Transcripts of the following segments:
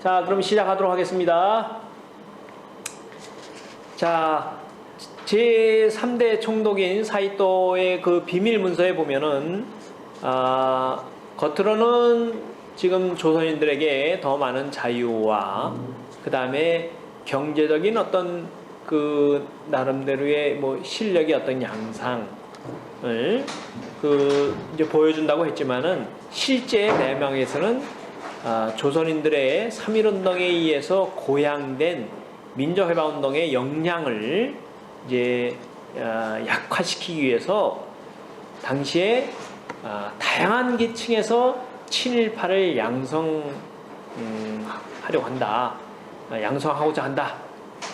자, 그럼 시작하도록 하겠습니다. 자, 제3대 총독인 사이토의 그 비밀 문서에 보면은, 겉으로는 지금 조선인들에게 더 많은 자유와, 그 다음에 경제적인 어떤 그 나름대로의 뭐 실력의 어떤 양상을 이제 보여준다고 했지만은, 실제 내면에서는 조선인들의 3.1운동에 의해서 고양된 민족해방운동의 역량을 이제 약화시키기 위해서 당시에 다양한 계층에서 친일파를 양성하려고 한다, 양성하고자 한다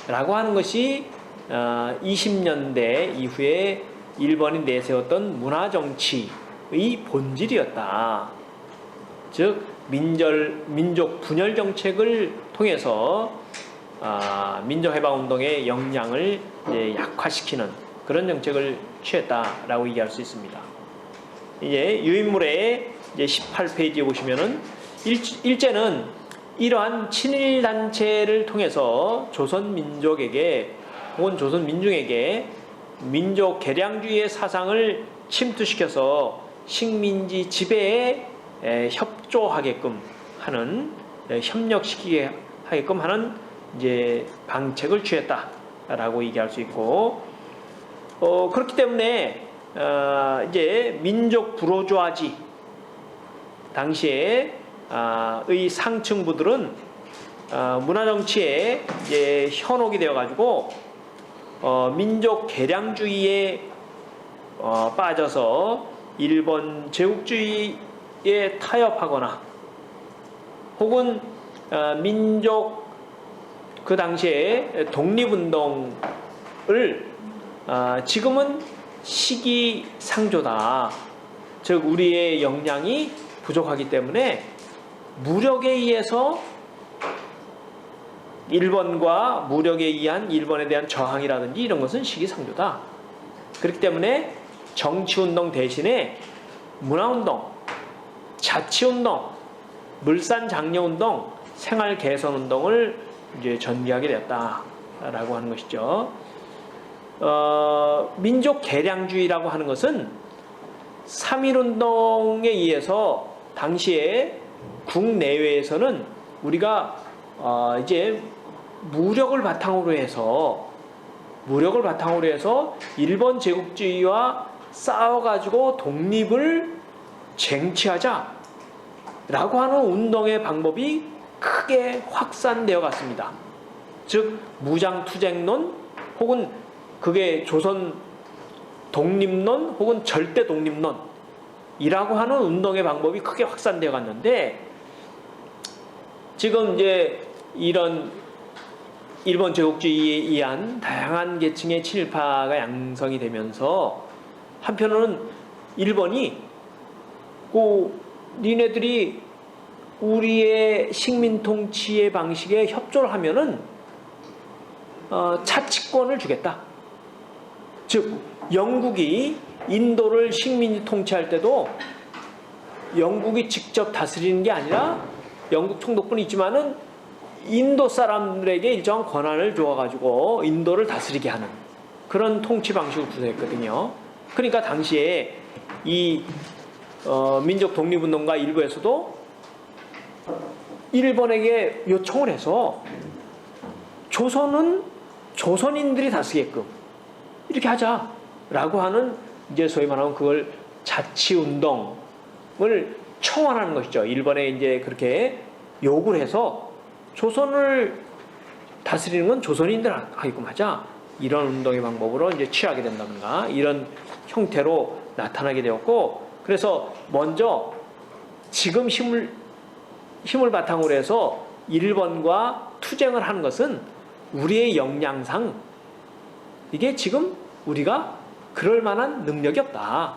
라고 하는 것이 20년대 이후에 일본이 내세웠던 문화정치의 본질이었다. 즉 민족 분열 정책을 통해서 민족해방운동의 역량을 이제 약화시키는 그런 정책을 취했다라고 얘기할 수 있습니다. 이제 유인물의 이제 18페이지에 보시면은 일제는 이러한 친일 단체를 통해서 조선 민족에게 혹은 조선 민중에게 민족 개량주의의 사상을 침투시켜서 식민지 지배에 협조하게끔 하는, 협력시키게 하게끔 하는 이제 방책을 취했다라고 얘기할 수 있고, 그렇기 때문에 이제 민족 부르주아지 당시에 의 상층부들은 문화 정치에 이제 현혹이 되어 가지고 민족 개량주의에 빠져서 일본 제국주의에 타협하거나 혹은 민족 그 당시에 독립운동을 지금은 시기상조다, 즉 우리의 역량이 부족하기 때문에 무력에 의해서 일본과 무력에 의한 일본에 대한 저항이라든지 이런 것은 시기상조다. 그렇기 때문에 정치운동 대신에 문화운동, 자치운동, 물산장려운동, 생활개선운동을 이제 전개하게 되었다라고 하는 것이죠. 민족 개량주의라고 하는 것은 3.1운동에 의해서 당시에 국내외에서는 우리가 이제 무력을 바탕으로 해서 일본 제국주의와 싸워가지고 독립을 쟁취하자 라고 하는 운동의 방법이 크게 확산되어 갔습니다. 즉 무장투쟁론 혹은 그게 조선 독립론 혹은 절대 독립론이라고 하는 운동의 방법이 크게 확산되어 갔는데, 지금 이제 이런 일본 제국주의에 의한 다양한 계층의 친일파가 양성이 되면서 한편으로는 일본이 니네들이 우리의 식민 통치의 방식에 협조를 하면은 차치권을 주겠다. 즉 영국이 인도를 식민지 통치할 때도 영국이 직접 다스리는 게 아니라 영국 총독뿐이 있지만은 인도 사람들에게 일정한 권한을 주어가지고 인도를 다스리게 하는 그런 통치 방식을 구사했거든요. 그러니까 당시에 이 민족 독립운동가 일부에서도 일본에게 요청을 해서 조선은 조선인들이 다스리게끔 이렇게 하자라고 하는, 이제 소위 말하면 그걸 자치운동을 청원하는 것이죠. 일본에 이제 그렇게 요구를 해서 조선을 다스리는 건 조선인들 하게끔 하자, 이런 운동의 방법으로 이제 취하게 된다든가 이런 형태로 나타나게 되었고, 그래서 먼저 지금 힘을 바탕으로 해서 일본과 투쟁을 하는 것은 우리의 역량상 이게 지금 우리가 그럴 만한 능력이 없다.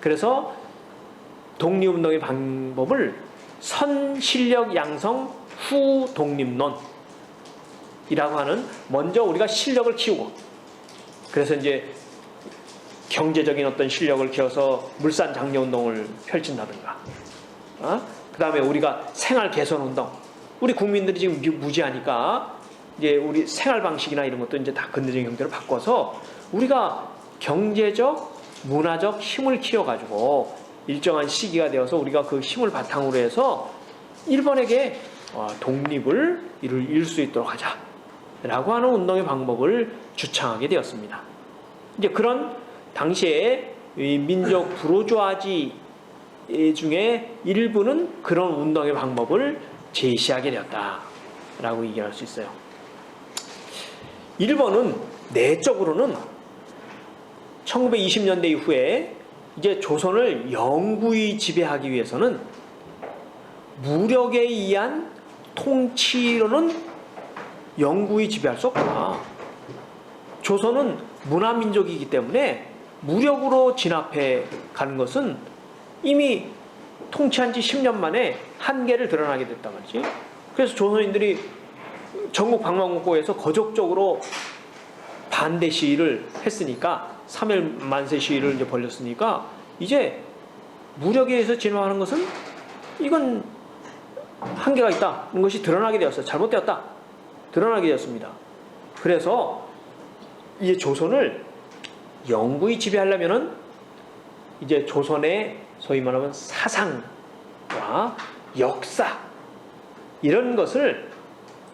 그래서 독립운동의 방법을 선실력 양성 후 독립론이라고 하는, 먼저 우리가 실력을 키우고, 그래서 이제 경제적인 어떤 실력을 키워서 물산장려운동을 펼친다든가, 그 다음에 우리가 생활개선운동, 우리 국민들이 지금 무지하니까 이제 우리 생활 방식이나 이런 것도 이제 다 근대적인 형태로 바꿔서 우리가 경제적, 문화적 힘을 키워가지고 일정한 시기가 되어서 우리가 그 힘을 바탕으로 해서 일본에게 독립을 이룰 수 있도록 하자라고 하는 운동의 방법을 주창하게 되었습니다. 이제 그런 당시에 이 민족 부르주아지 중에 일부는 그런 운동의 방법을 제시하게 되었다라고 얘기할 수 있어요. 일본은 내적으로는 1920년대 이후에 이제 조선을 영구히 지배하기 위해서는 무력에 의한 통치로는 영구히 지배할 수 없구나. 조선은 문화민족이기 때문에 무력으로 진압해 가는 것은 이미 통치한 지 10년 만에 한계를 드러나게 됐단 말이지. 그래서 조선인들이 전국 방방곡곡에서 거적적으로 반대 시위를 했으니까 3일 만세 시위를 이제 벌였으니까 이제 무력에 의해서 진화하는 것은 이건 한계가 있다는 것이 드러나게 되었어요. 잘못되었다. 드러나게 되었습니다. 그래서 이제 조선을 영구히 지배하려면은 이제 조선의 소위 말하면 사상과 역사 이런 것을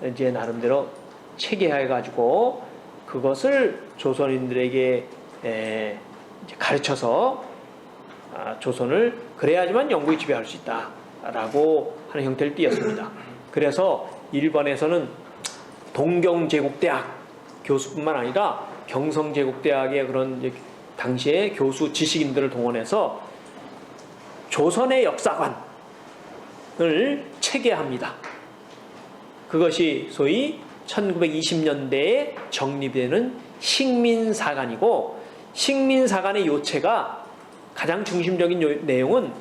이제 나름대로 체계해 가지고 그것을 조선인들에게 이제 가르쳐서 조선을 그래야지만 영구히 지배할 수 있다라고 하는 형태를 띄었습니다. 그래서 일본에서는 동경제국대학 교수뿐만 아니라 경성제국대학의 그런 이제 당시의 교수 지식인들을 동원해서 조선의 역사관을 체계합니다. 그것이 소위 1920년대에 정립되는 식민사관이고, 식민사관의 요체가 가장 중심적인 내용은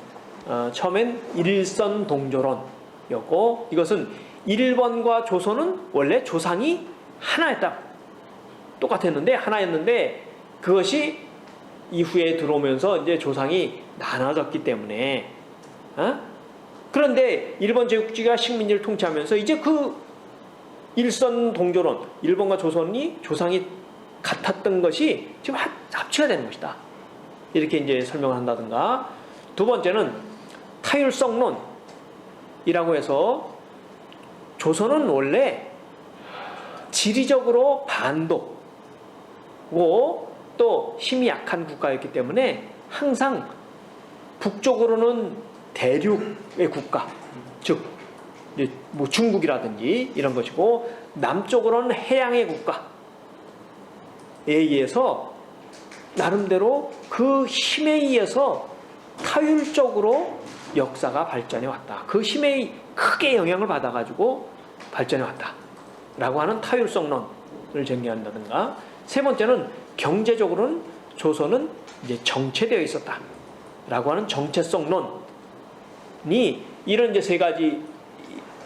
처음엔 일선동조론이었고, 이것은 일본과 조선은 원래 조상이 하나였다. 똑같았는데 하나였는데 그것이 이후에 들어오면서 이제 조상이 나눠졌기 때문에 그런데 일본 제국주의가 식민지를 통치하면서 이제 그 일선 동조론, 일본과 조선이 조상이 같았던 것이 지금 합치가 되는 것이다. 이렇게 이제 설명을 한다든가. 두 번째는 타율성론이라고 해서 조선은 원래 지리적으로 반도고 또 힘이 약한 국가였기 때문에 항상 북쪽으로는 대륙의 국가, 즉 뭐 중국이라든지 이런 것이고, 남쪽으로는 해양의 국가에 의해서 나름대로 그 힘에 의해서 타율적으로 역사가 발전해 왔다. 그 힘에 크게 영향을 받아가지고 발전해 왔다라고 하는 타율성론을 정리한다든가. 세 번째는 경제적으로는 조선은 이제 정체되어 있었다라고 하는 정체성론이, 이런 이제 세 가지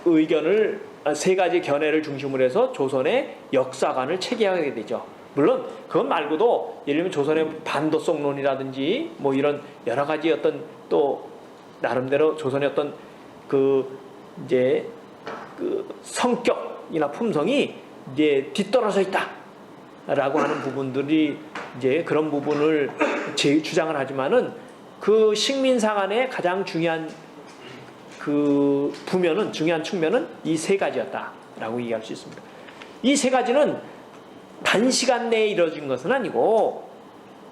의견을, 세 가지 견해를 중심으로 해서 조선의 역사관을 체계하게 되죠. 물론 그것 말고도 예를 들면 조선의 반도성론이라든지 뭐 이런 여러 가지 어떤 또 나름대로 조선의 어떤 그 이제 그 성격이나 품성이 이제 뒤떨어져 있다라고 하는 부분들이 이제 그런 부분을 주장을 하지만은 그 식민사관의 가장 중요한 그 부면은, 중요한 측면은 이 세 가지였다라고 얘기할 수 있습니다. 이 세 가지는 단시간 내에 이루어진 것은 아니고,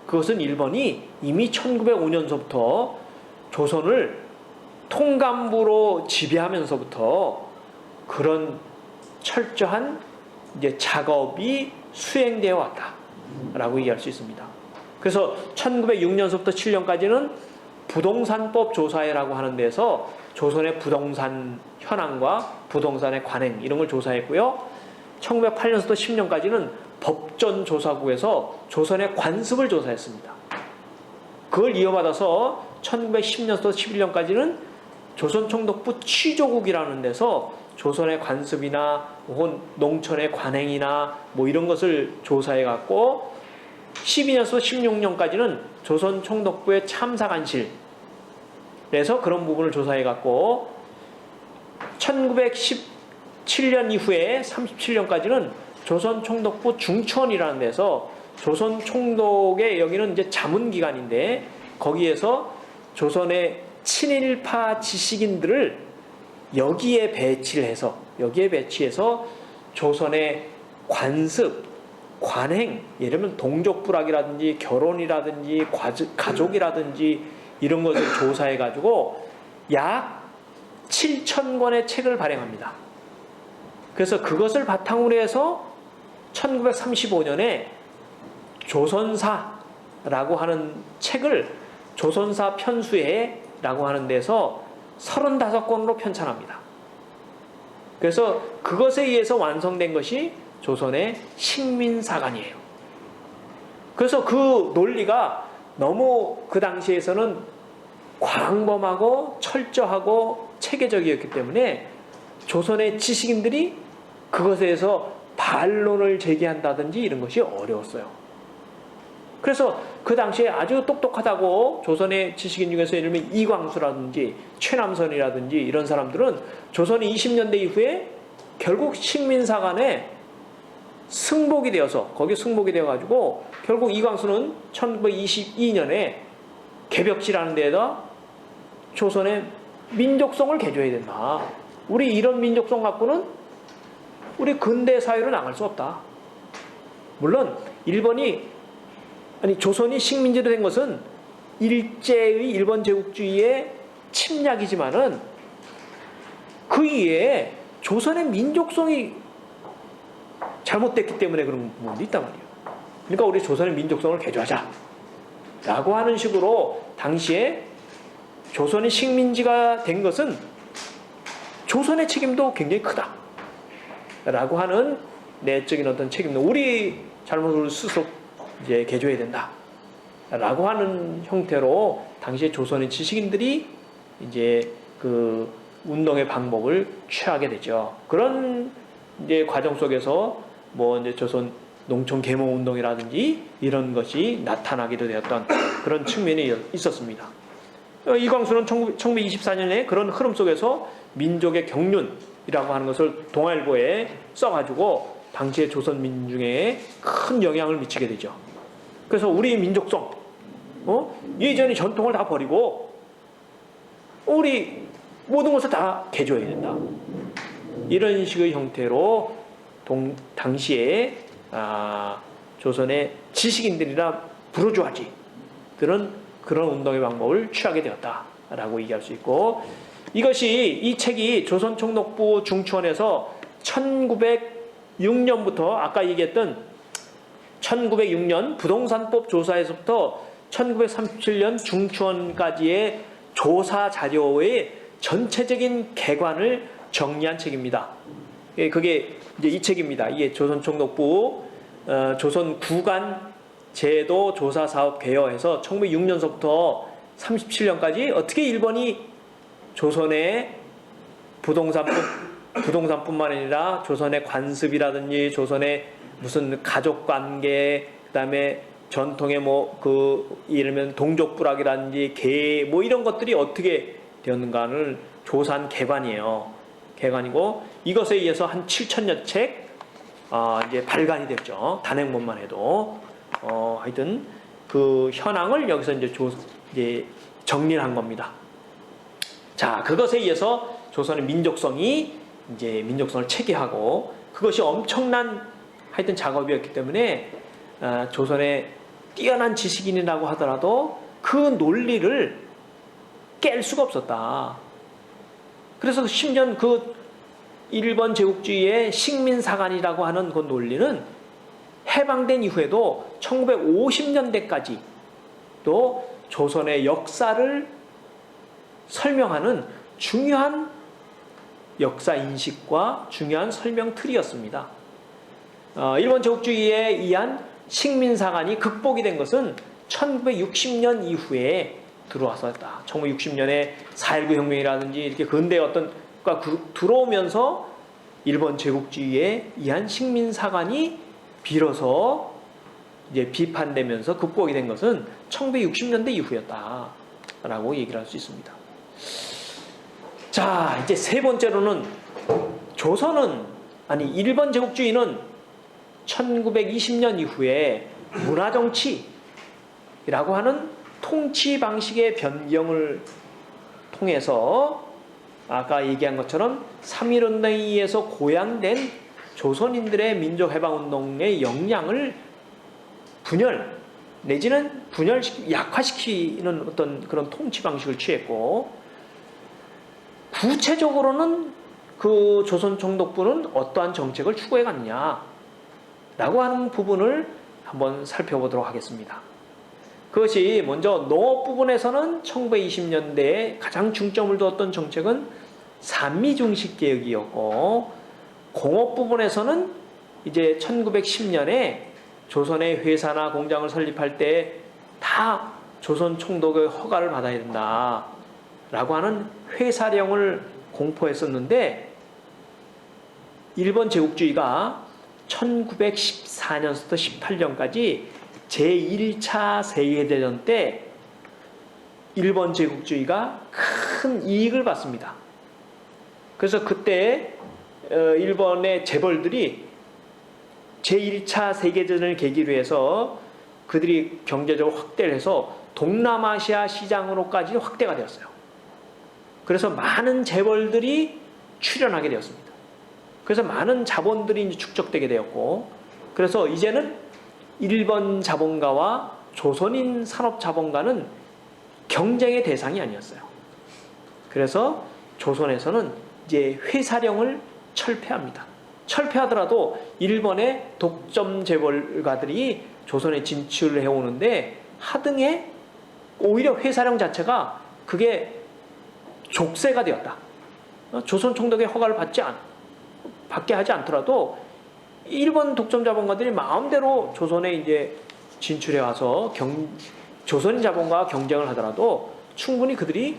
그것은 일본이 이미 1905년서부터 조선을 통감부로 지배하면서부터 그런 철저한 이제 작업이 수행되어 왔다라고 얘기할 수 있습니다. 그래서 1906년서부터 7년까지는 부동산법 조사회라고 하는 데서 조선의 부동산 현황과 부동산의 관행 이런 걸 조사했고요. 1908년부터 10년까지는 법전조사국에서 조선의 관습을 조사했습니다. 그걸 이어받아서 1910년부터 11년까지는 조선총독부 취조국이라는 데서 조선의 관습이나 혹은 농촌의 관행이나 뭐 이런 것을 조사해갖고, 12년부터 16년까지는 조선총독부의 참사관실에서 그런 부분을 조사해갖고, 7년 이후에 37년까지는 조선 총독부 중추원이라는 데서 조선 총독의 여기는 이제 자문기관인데 거기에서 조선의 친일파 지식인들을 여기에 배치해서 조선의 관습, 관행, 예를 들면 동족불학이라든지 결혼이라든지 가족이라든지 이런 것을 조사해 가지고 약 7,000권의 책을 발행합니다. 그래서 그것을 바탕으로 해서 1935년에 조선사라고 하는 책을 조선사 편수회라고 하는 데서 35권으로 편찬합니다. 그래서 그것에 의해서 완성된 것이 조선의 식민사관이에요. 그래서 그 논리가 너무 그 당시에서는 광범하고 철저하고 체계적이었기 때문에 조선의 지식인들이 그것에 대해서 반론을 제기한다든지 이런 것이 어려웠어요. 그래서 그 당시에 아주 똑똑하다고 조선의 지식인 중에서 예를 들면 이광수라든지 최남선이라든지 이런 사람들은 조선이 20년대 이후에 결국 식민사관에 승복이 되어서 거기 승복이 되어가지고 결국 이광수는 1922년에 개벽지라는 데에다 조선의 민족성을 개조해야 된다. 우리 이런 민족성 갖고는 우리 근대 사회로 나갈 수 없다. 물론 조선이 식민지로 된 것은 일제의 일본 제국주의의 침략이지만은 그 이외에 조선의 민족성이 잘못됐기 때문에 그런 부분도 있단 말이에요. 그러니까 우리 조선의 민족성을 개조하자 라고 하는 식으로 당시에 조선이 식민지가 된 것은 조선의 책임도 굉장히 크다 라고 하는 내적인 어떤 책임도 우리 잘못을 스스로 이제 개조해야 된다 라고 하는 형태로 당시에 조선의 지식인들이 이제 그 운동의 방법을 취하게 되죠. 그런 이제 과정 속에서 뭐 이제 조선 농촌 계몽 운동이라든지 이런 것이 나타나기도 되었던 그런 측면이 있었습니다. 이광수는 1924년에 그런 흐름 속에서 민족의 경륜이라고 하는 것을 동아일보에 써가지고 당시의 조선 민중에 큰 영향을 미치게 되죠. 그래서 우리 민족성, 예전의 전통을 다 버리고 우리 모든 것을 다 개조해야 된다. 이런 식의 형태로 당시에 조선의 지식인들이나 부르주아지들은 그런 운동의 방법을 취하게 되었다라고 얘기할 수 있고, 이 책이 조선 총독부 중추원에서 1906년부터 아까 얘기했던 1906년 부동산법 조사에서부터 1937년 중추원까지의 조사 자료의 전체적인 개관을 정리한 책입니다. 그게 이제 이 책입니다. 이게 조선 총독부 조선 구간 제도 조사 사업 개요해서 1906년서부터 37년까지 어떻게 일본이 조선의 부동산뿐만 아니라 조선의 관습이라든지 조선의 무슨 가족 관계, 그다음에 전통의 예를 들면 동족불학이라든지 계 이런 것들이 어떻게 되었는가를 조사한 개관이고 이것에 의해서 한 7,000여 책 이제 발간이 됐죠. 단행본만 해도 하여튼 그 현황을 여기서 이제 정리를 한 겁니다. 자, 그것에 의해서 조선의 민족성을 체계하고 그것이 엄청난 하여튼 작업이었기 때문에 조선의 뛰어난 지식인이라고 하더라도 그 논리를 깰 수가 없었다. 그래서 심지어 그 일본 제국주의의 식민사관이라고 하는 그 논리는 해방된 이후에도 1950년대까지 또 조선의 역사를 설명하는 중요한 역사 인식과 중요한 설명 틀이었습니다. 일본 제국주의에 의한 식민사관이 극복이 된 것은 1960년 이후에 들어왔었다. 1960년에 4.19 혁명이라든지 이렇게 근대 들어오면서 일본 제국주의에 의한 식민사관이 비로소 이제 비판되면서 극복이 된 것은 1960년대 이후였다라고 얘기를 할 수 있습니다. 자, 이제 세 번째로는 일본 제국주의는 1920년 이후에 문화정치라고 하는 통치 방식의 변경을 통해서 아까 얘기한 것처럼 3.1운동에 의해서 고양된 조선인들의 민족해방운동의 역량을 분열 내지는 약화시키는 어떤 그런 통치 방식을 취했고, 구체적으로는 그 조선총독부는 어떠한 정책을 추구해 갔느냐라고 하는 부분을 한번 살펴보도록 하겠습니다. 그것이 먼저 농업 부분에서는 1920년대에 가장 중점을 두었던 정책은 산미중식 개혁이었고, 공업 부분에서는 이제 1910년에 조선의 회사나 공장을 설립할 때 다 조선 총독의 허가를 받아야 된다라고 하는 회사령을 공포했었는데, 일본 제국주의가 1914년부터 18년까지 제1차 세계대전 때 일본 제국주의가 큰 이익을 받습니다. 그래서 그때 일본의 재벌들이 제1차 세계대전을 계기로 해서 그들이 경제적으로 확대를 해서 동남아시아 시장으로까지 확대가 되었어요. 그래서 많은 재벌들이 출연하게 되었습니다. 그래서 많은 자본들이 이제 축적되게 되었고, 그래서 이제는 일본 자본가와 조선인 산업 자본가는 경쟁의 대상이 아니었어요. 그래서 조선에서는 이제 회사령을 철폐합니다. 철폐하더라도 일본의 독점 재벌가들이 조선에 진출을 해오는데 하등에 오히려 회사령 자체가 그게 족쇄가 되었다. 조선 총독의 허가를 받게 하지 않더라도 일본 독점 자본가들이 마음대로 조선에 이제 진출해 와서 조선인 자본가와 경쟁을 하더라도 충분히 그들이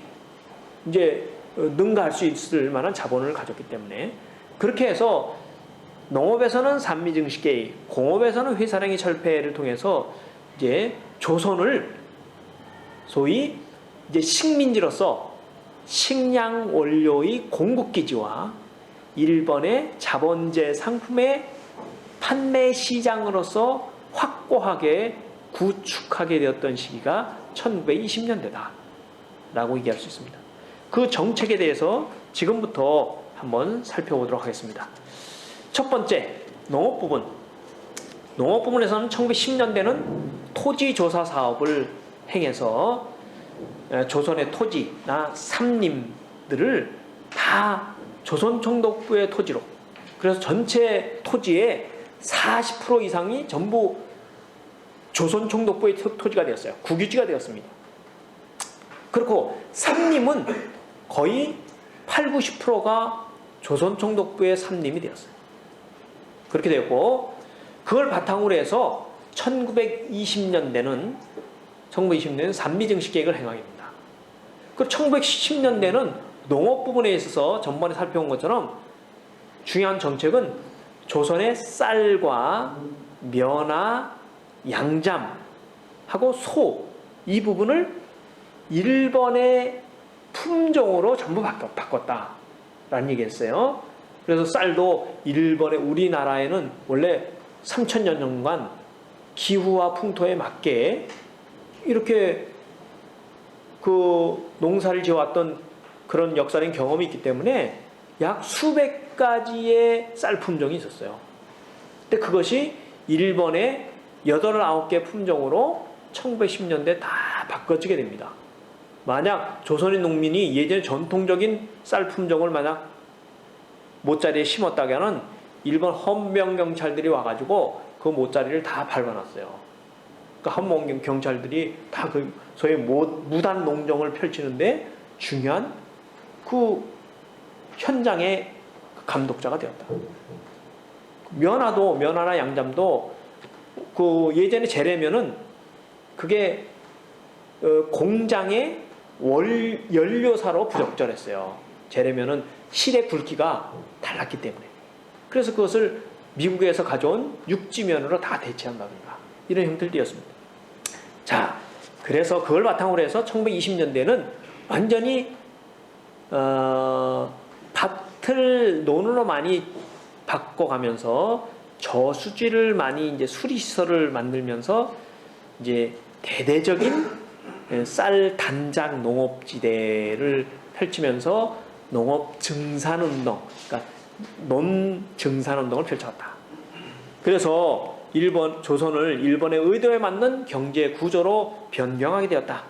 이제 능가할 수 있을 만한 자본을 가졌기 때문에, 그렇게 해서 농업에서는 산미증식 개입, 공업에서는 회사령의 철폐를 통해서 이제 조선을 소위 이제 식민지로서 식량 원료의 공급기지와 일본의 자본재 상품의 판매 시장으로서 확고하게 구축하게 되었던 시기가 1920년대다 라고 얘기할 수 있습니다. 그 정책에 대해서 지금부터 한번 살펴보도록 하겠습니다. 첫 번째, 농업 부분. 농업 부분에서는 1910년대는 토지조사 사업을 행해서 조선의 토지나 삼림들을 다 조선 총독부의 토지로, 그래서 전체 토지의 40% 이상이 전부 조선 총독부의 토지가 되었어요. 국유지가 되었습니다. 그렇고 삼림은 거의 80~90%가 조선 총독부의 삼림이 되었어요. 그렇게 되었고, 그걸 바탕으로 해서 1920년대는 산미증식 계획을 행하게 됩니다. 그 1910년대는 농업 부분에 있어서 전번에 살펴본 것처럼 중요한 정책은 조선의 쌀과 면화, 양잠하고 소, 이 부분을 일본의 품종으로 전부 바꿨다라는 얘기했어요. 그래서 쌀도 우리나라에는 원래 3000년 전간 기후와 풍토에 맞게 이렇게 그 농사를 지어왔던 그런 역사적인 경험이 있기 때문에 약 수백 가지의 쌀 품종이 있었어요. 근데 그것이 일본의 8, 9개 품종으로 1910년대 다 바꿔지게 됩니다. 만약 조선인 농민이 예전에 전통적인 쌀 품종을 만약 모짜리에 심었다가는 일본 헌병경찰들이 와가지고 그 모짜리를 다 밟아놨어요. 그 헌병경찰들이 다 그 소위 무단 농정을 펼치는데 중요한 그 현장의 감독자가 되었다. 면화나 양잠도 그 예전에 재래면은 그게 공장의 연료사로 부적절했어요. 재래면은 실의 굵기가 달랐기 때문에. 그래서 그것을 미국에서 가져온 육지면으로 다 대체한다든가 이런 형태들이었습니다. 자, 그래서 그걸 바탕으로 해서 1920년대는 완전히 아파트를 논으로 많이 바꿔가면서 저수지를 많이 이제 수리시설을 만들면서 이제 대대적인 쌀 단작 농업지대를 펼치면서 농업 증산운동, 그러니까 논 증산운동을 펼쳤다. 그래서 조선을 일본의 의도에 맞는 경제 구조로 변경하게 되었다.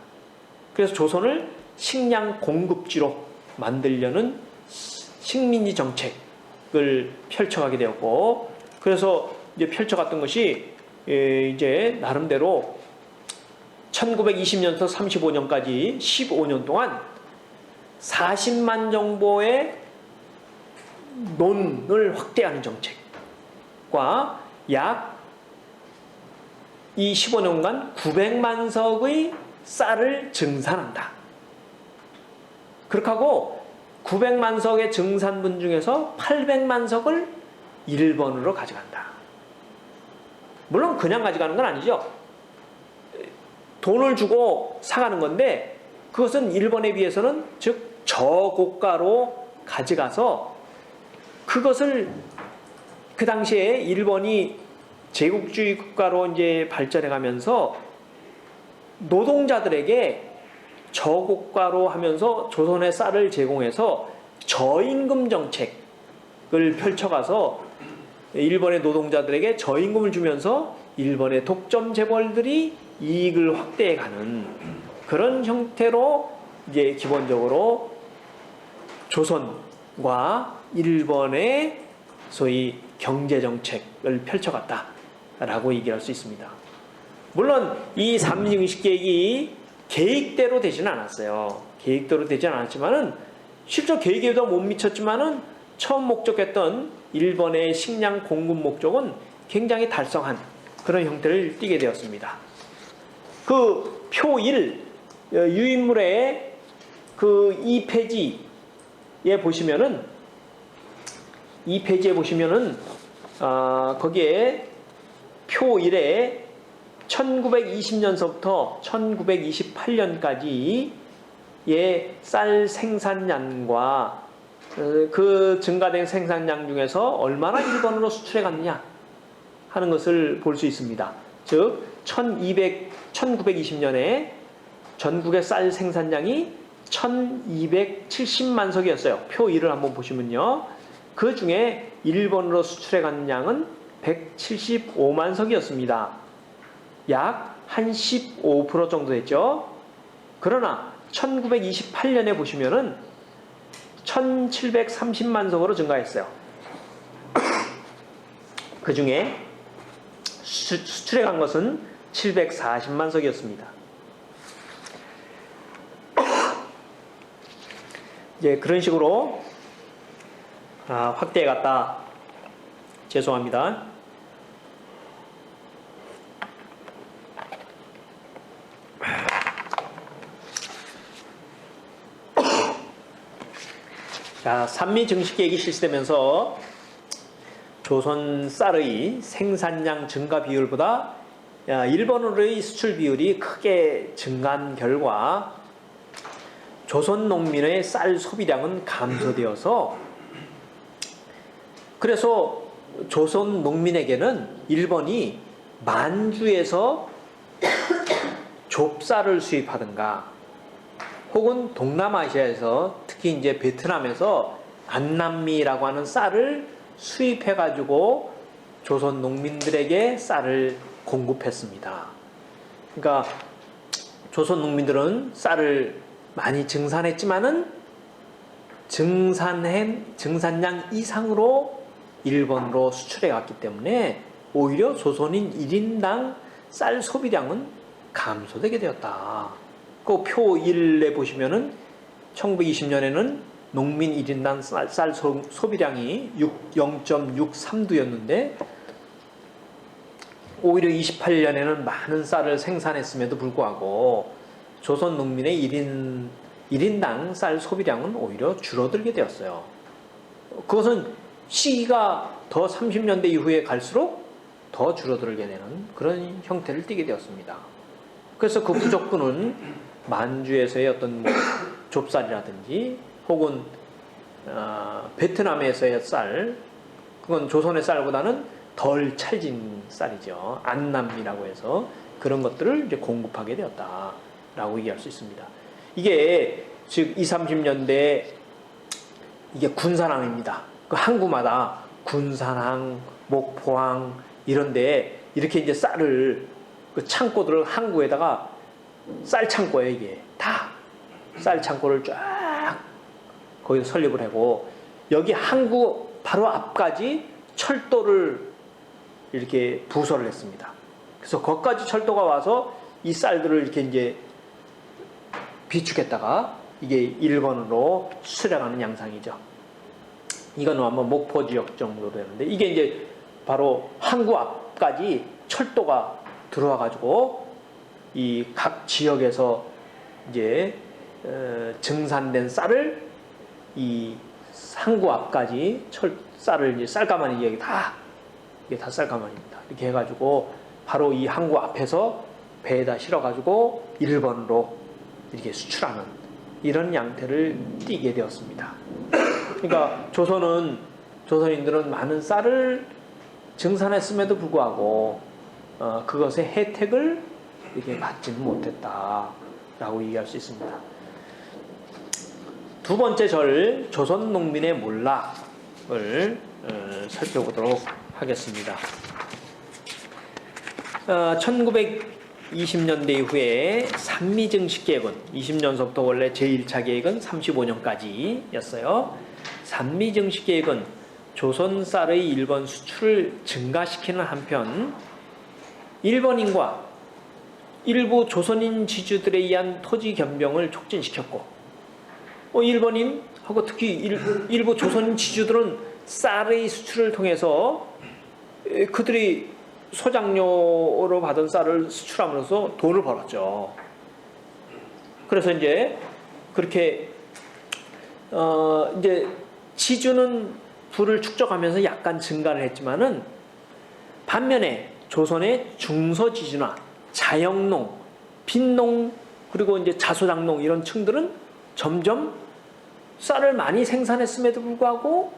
그래서 조선을 식량 공급지로 만들려는 식민지 정책을 펼쳐가게 되었고, 그래서 이제 펼쳐갔던 것이 이제 나름대로 1920년부터 35년까지 15년 동안 40만 정도의 논을 확대하는 정책과 약 이 15년간 900만 석의 쌀을 증산한다. 그렇게 하고 900만 석의 증산분 중에서 800만 석을 일본으로 가져간다. 물론 그냥 가져가는 건 아니죠. 돈을 주고 사가는 건데 그것은 일본에 비해서는 즉 저고가로 가져가서 그것을 그 당시에 일본이 제국주의 국가로 이제 발전해 가면서 노동자들에게 저고가로 하면서 조선의 쌀을 제공해서 저임금 정책을 펼쳐가서 일본의 노동자들에게 저임금을 주면서 일본의 독점 재벌들이 이익을 확대해가는 그런 형태로 이제 기본적으로 조선과 일본의 소위 경제 정책을 펼쳐갔다라고 얘기할 수 있습니다. 물론 이 삼중식 계획이 계획대로 되지는 않았어요. 계획대로 되지 않았지만은 실제 계획에도 못 미쳤지만은 처음 목적했던 일본의 식량 공급 목적은 굉장히 달성한 그런 형태를 띠게 되었습니다. 그 표 1 유인물의 그 2페이지에 보시면은 거기에 표 1에 1920년서부터 1928년까지의 쌀 생산량과 그 증가된 생산량 중에서 얼마나 일본으로 수출해 갔느냐 하는 것을 볼 수 있습니다. 즉 1920년에 전국의 쌀 생산량이 1270만 석이었어요. 표 1을 한번 보시면요. 그 중에 일본으로 수출해 간 양은 175만 석이었습니다. 약 한 15% 정도 됐죠. 그러나 1928년에 보시면은 1730만 석으로 증가했어요. 그 중에 수출해 간 것은 740만 석이었습니다. 이제 그런 식으로 확대해 갔다. 죄송합니다. 자, 산미 증식 계획이 실시되면서 조선 쌀의 생산량 증가 비율보다 일본으로의 수출 비율이 크게 증가한 결과 조선 농민의 쌀 소비량은 감소되어서 그래서 조선 농민에게는 일본이 만주에서 좁쌀을 수입하든가 혹은 동남아시아에서 특히 이제 베트남에서 안남미라고 하는 쌀을 수입해 가지고 조선 농민들에게 쌀을 공급했습니다. 그러니까 조선 농민들은 쌀을 많이 증산했지만은 증산량 이상으로 일본으로 수출해 갔기 때문에 오히려 조선인 1인당 쌀 소비량은 감소되게 되었다. 그 표 1에 보시면은 1920년에는 농민 1인당 쌀 소비량이 0.63두였는데 오히려 28년에는 많은 쌀을 생산했음에도 불구하고 조선 농민의 1인당 쌀 소비량은 오히려 줄어들게 되었어요. 그것은 시기가 더 30년대 이후에 갈수록 더 줄어들게 되는 그런 형태를 띠게 되었습니다. 그래서 그 부족분은 만주에서의 어떤 좁쌀이라든지 혹은 베트남에서의 쌀, 그건 조선의 쌀보다는 덜 찰진 쌀이죠. 안남이라고 해서 그런 것들을 이제 공급하게 되었다라고 얘기할 수 있습니다. 이게 즉 20, 30년대 이게 군산항입니다. 그 항구마다 군산항, 목포항 이런데 이렇게 이제 쌀을 그 창고들을 항구에다가 쌀 창고에 이게 다 쌀 창고를 쫙 거기서 설립을 하고 여기 항구 바로 앞까지 철도를 이렇게 부설을 했습니다. 그래서 거기까지 철도가 와서 이 쌀들을 이렇게 이제 비축했다가 이게 일본으로 수출해가는 양상이죠. 이건 아마 목포 지역 정도 되는데 이게 이제 바로 항구 앞까지 철도가 들어와 가지고 이 각 지역에서 이제 증산된 쌀을 이 항구 앞까지 쌀을 이제 쌀가마니 이게 다 쌀가마니입니다. 이렇게 해가지고 바로 이 항구 앞에서 배에다 실어가지고 일본으로 이렇게 수출하는 이런 양태를 띠게 되었습니다. 그러니까 조선인들은 많은 쌀을 증산했음에도 불구하고 그것의 혜택을 이렇게 받지는 못했다라고 얘기할 수 있습니다. 두 번째 절, 조선 농민의 몰락을 살펴보도록 하겠습니다. 1920년대 이후에 산미증식계획은 20년서부터 원래 제1차 계획은 35년까지였어요. 산미증식계획은 조선 쌀의 일본 수출을 증가시키는 한편 일본인과 일부 조선인 지주들에 의한 토지 겸병을 촉진시켰고 일본인하고 특히 일부 조선인 지주들은 쌀의 수출을 통해서 그들이 소장료로 받은 쌀을 수출함으로써 돈을 벌었죠. 그래서 이제 그렇게 이제 지주는 부를 축적하면서 약간 증가를 했지만은 반면에 조선의 중서지주나 자영농, 빈농 그리고 이제 자소장농 이런 층들은 점점 쌀을 많이 생산했음에도 불구하고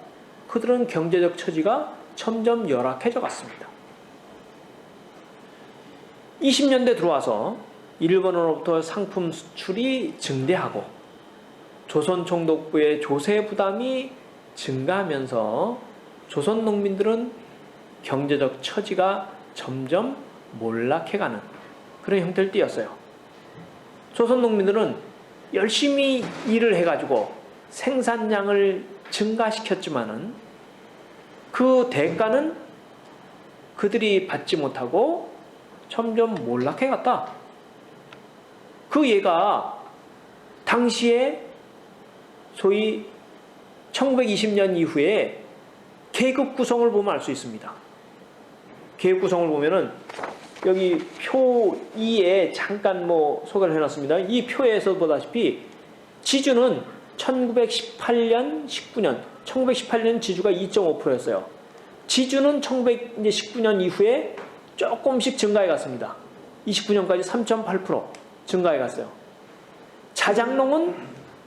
그들은 경제적 처지가 점점 열악해져 갔습니다. 20년대 들어와서 일본으로부터 상품 수출이 증대하고 조선 총독부의 조세 부담이 증가하면서 조선 농민들은 경제적 처지가 점점 몰락해가는 그런 형태를 띠었어요. 조선 농민들은 열심히 일을 해가지고 생산량을 증가시켰지만은 그 대가는 그들이 받지 못하고 점점 몰락해갔다. 그 예가 당시에 소위 1920년 이후에 계급 구성을 보면 알 수 있습니다. 계급 구성을 보면은 여기 표 2에 잠깐 소개를 해놨습니다. 이 표에서 보다시피 지주는 1918년, 19년, 1918년 지주가 2.5%였어요. 지주는 1919년 이후에 조금씩 증가해 갔습니다. 29년까지 3.8% 증가해 갔어요. 자장농은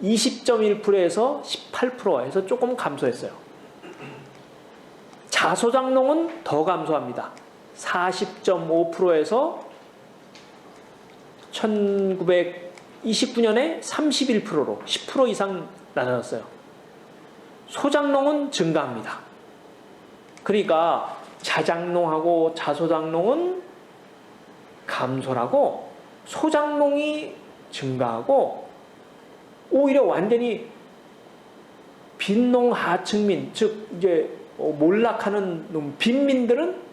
20.1%에서 18%에서 조금 감소했어요. 자소장농은 더 감소합니다. 40.5%에서 1929년에 31%로 10% 이상 낮아졌어요. 소장농은 증가합니다. 그러니까 자장농하고 자소장농은 감소하고 소장농이 증가하고 오히려 완전히 빈농 하층민, 즉 이제 몰락하는 빈민들은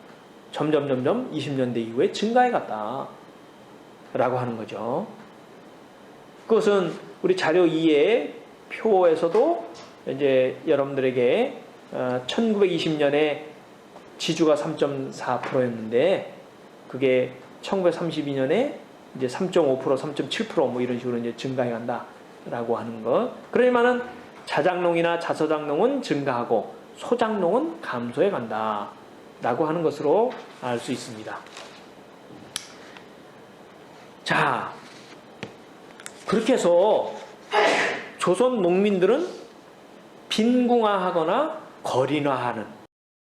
점점 20년대 이후에 증가해 갔다라고 하는 거죠. 그것은 우리 자료 2의 표에서도 이제 여러분들에게 1920년에 지주가 3.4%였는데 그게 1932년에 이제 3.5%, 3.7% 이런 식으로 이제 증가해 간다라고 하는 것. 그러지만은 자장농이나 자서장농은 증가하고 소장농은 감소해 간다라고 하는 것으로 알 수 있습니다. 자, 그렇게 해서 조선 농민들은 빈궁화하거나 거린화하는